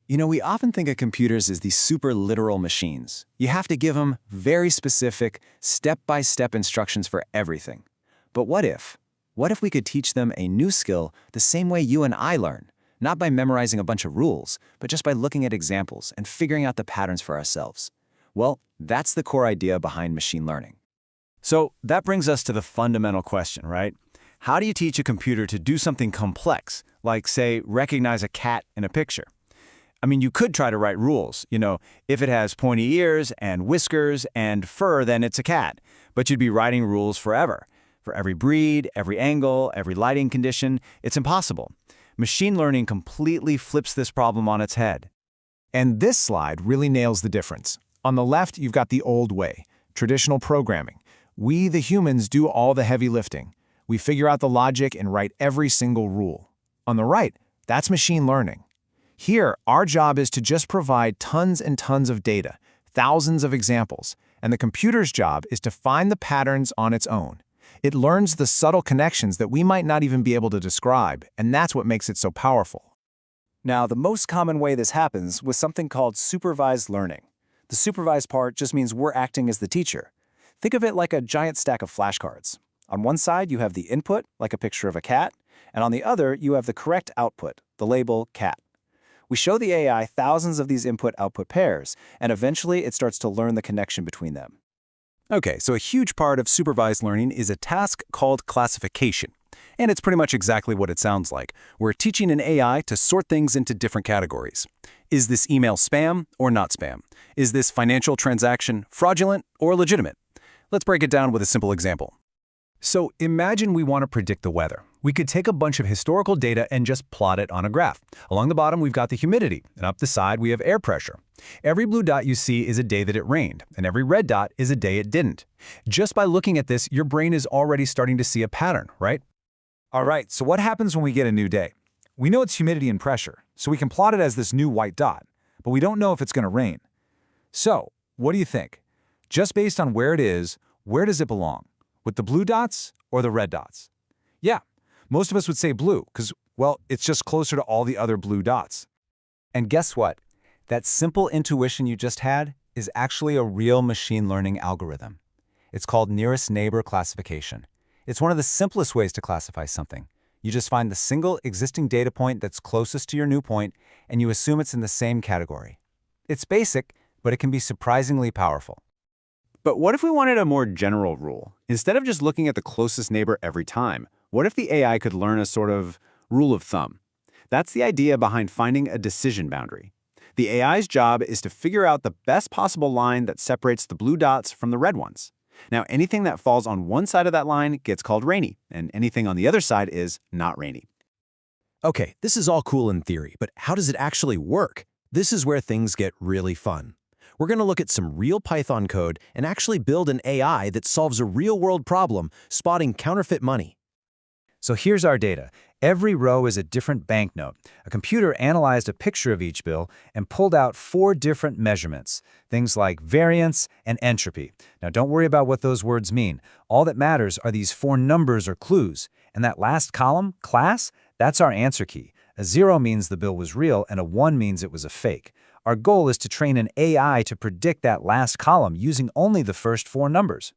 We often think of computers as these super literal machines. You have to give them very specific, step-by-step instructions for everything. But what if? What if we could teach them a new skill the same way you and I learn? Not by memorizing a bunch of rules, but just by looking at examples and figuring out the patterns for ourselves. Well, that's the core idea behind machine learning. So that brings us to the fundamental question, right? How do you teach a computer to do something complex, like, say, recognize a cat in a picture? I mean, you could try to write rules. If it has pointy ears and whiskers and fur, then it's a cat. But you'd be writing rules forever. For every breed, every angle, every lighting condition, it's impossible. Machine learning completely flips this problem on its head. And this slide really nails the difference. On the left, you've got the old way, traditional programming. We, the humans, do all the heavy lifting. We figure out the logic and write every single rule. On the right, that's machine learning. Here, our job is to just provide tons and tons of data, thousands of examples, and the computer's job is to find the patterns on its own. It learns the subtle connections that we might not even be able to describe, and that's what makes it so powerful. Now, the most common way this happens was something called supervised learning. The supervised part just means we're acting as the teacher. Think of it like a giant stack of flashcards. On one side, you have the input, like a picture of a cat, and on the other, you have the correct output, the label cat. We show the AI thousands of these input-output pairs, and eventually it starts to learn the connection between them. Okay, so a huge part of supervised learning is a task called classification. And it's pretty much exactly what it sounds like. We're teaching an AI to sort things into different categories. Is this email spam or not spam? Is this financial transaction fraudulent or legitimate? Let's break it down with a simple example. So imagine we want to predict the weather. We could take a bunch of historical data and just plot it on a graph. Along the bottom, we've got the humidity, and up the side, we have air pressure. Every blue dot you see is a day that it rained, and every red dot is a day it didn't. Just by looking at this, your brain is already starting to see a pattern, right? All right, so what happens when we get a new day? We know it's humidity and pressure, so we can plot it as this new white dot, but we don't know if it's going to rain. So, what do you think? Just based on where it is, where does it belong? With the blue dots or the red dots? Yeah, most of us would say blue because, well, it's just closer to all the other blue dots. And guess what? That simple intuition you just had is actually a real machine learning algorithm. It's called nearest neighbor classification. It's one of the simplest ways to classify something. You just find the single existing data point that's closest to your new point, and you assume it's in the same category. It's basic, but it can be surprisingly powerful. But what if we wanted a more general rule? Instead of just looking at the closest neighbor every time, what if the AI could learn a sort of rule of thumb? That's the idea behind finding a decision boundary. The AI's job is to figure out the best possible line that separates the blue dots from the red ones. Now, anything that falls on one side of that line gets called rainy, and anything on the other side is not rainy. Okay, this is all cool in theory, but how does it actually work? This is where things get really fun. We're going to look at some real Python code and actually build an AI that solves a real-world problem, spotting counterfeit money. So here's our data. Every row is a different banknote. A computer analyzed a picture of each bill and pulled out 4 different measurements, things like variance and entropy. Now don't worry about what those words mean. All that matters are these 4 numbers or clues. And that last column, class, that's our answer key. A 0 means the bill was real and a 1 means it was a fake. Our goal is to train an AI to predict that last column using only the first 4 numbers.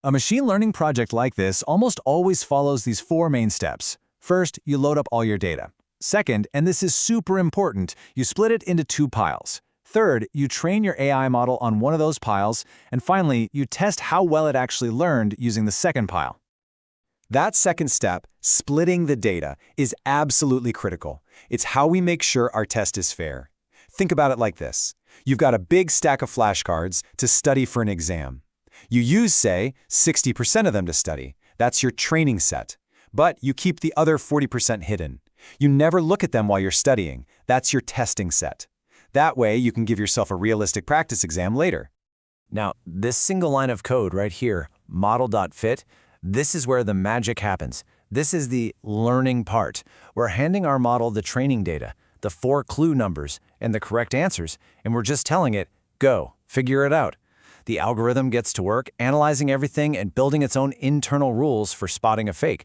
A machine learning project like this almost always follows these 4 main steps. First, you load up all your data. Second, and this is super important, you split it into 2 piles. Third, you train your AI model on one of those piles. And finally, you test how well it actually learned using the second pile. That second step, splitting the data, is absolutely critical. It's how we make sure our test is fair. Think about it like this. You've got a big stack of flashcards to study for an exam. You use, say, 60% of them to study. That's your training set. But you keep the other 40% hidden. You never look at them while you're studying. That's your testing set. That way, you can give yourself a realistic practice exam later. Now, this single line of code right here, model.fit, this is where the magic happens. This is the learning part. We're handing our model the training data, the 4 clue numbers, and the correct answers, and we're just telling it, go, figure it out. The algorithm gets to work analyzing everything and building its own internal rules for spotting a fake.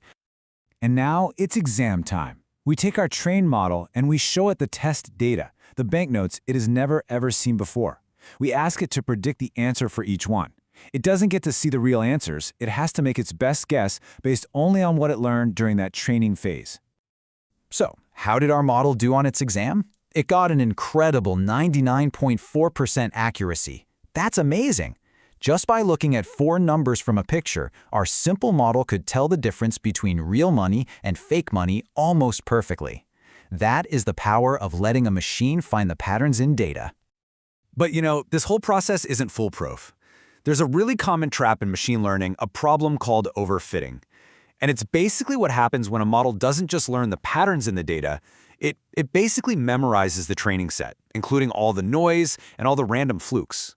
And now it's exam time. We take our trained model and we show it the test data, The banknotes it has never ever seen before. We ask it to predict the answer for each one. It doesn't get to see the real answers. It has to make its best guess based only on what it learned during that training phase. So, how did our model do on its exam? It got an incredible 99.4% accuracy. That's amazing! Just by looking at 4 numbers from a picture, our simple model could tell the difference between real money and fake money almost perfectly. That is the power of letting a machine find the patterns in data. But this whole process isn't foolproof. There's a really common trap in machine learning, a problem called overfitting. And it's basically what happens when a model doesn't just learn the patterns in the data, it basically memorizes the training set, including all the noise and all the random flukes.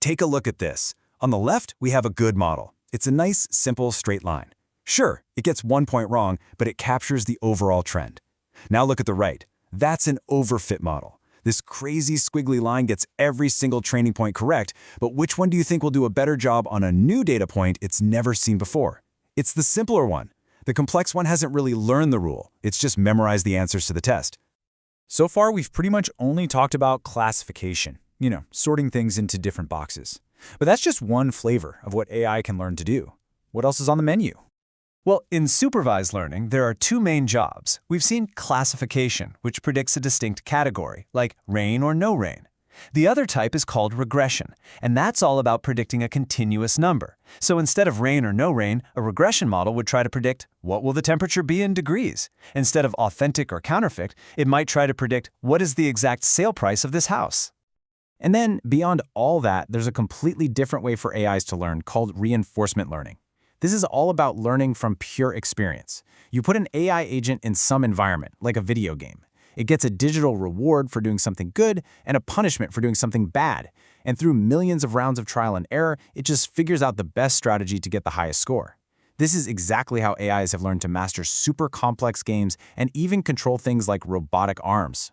Take a look at this. On the left, we have a good model. It's a nice, simple, straight line. Sure, it gets 1 point wrong, but it captures the overall trend. Now look at the right. That's an overfit model. This crazy squiggly line gets every single training point correct, but which one do you think will do a better job on a new data point it's never seen before? It's the simpler one. The complex one hasn't really learned the rule. It's just memorized the answers to the test. So far, we've pretty much only talked about classification, sorting things into different boxes. But that's just one flavor of what AI can learn to do. What else is on the menu? Well, in supervised learning, there are 2 main jobs. We've seen classification, which predicts a distinct category, like rain or no rain. The other type is called regression, and that's all about predicting a continuous number. So instead of rain or no rain, a regression model would try to predict what will the temperature be in degrees. Instead of authentic or counterfeit, it might try to predict what is the exact sale price of this house. And then, beyond all that, there's a completely different way for AIs to learn called reinforcement learning. This is all about learning from pure experience. You put an AI agent in some environment, like a video game. It gets a digital reward for doing something good and a punishment for doing something bad. And through millions of rounds of trial and error, it just figures out the best strategy to get the highest score. This is exactly how AIs have learned to master super complex games and even control things like robotic arms.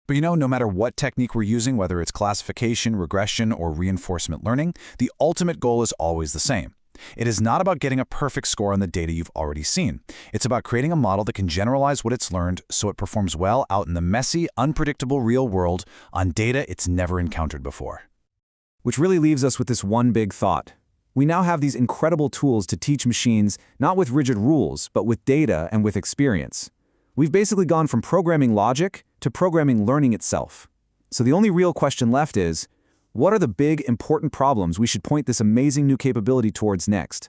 But no matter what technique we're using, whether it's classification, regression, or reinforcement learning, the ultimate goal is always the same. It is not about getting a perfect score on the data you've already seen. It's about creating a model that can generalize what it's learned so it performs well out in the messy, unpredictable real world on data it's never encountered before. Which really leaves us with this one big thought. We now have these incredible tools to teach machines not with rigid rules, but with data and with experience. We've basically gone from programming logic to programming learning itself. So the only real question left is, what are the big, important problems we should point this amazing new capability towards next?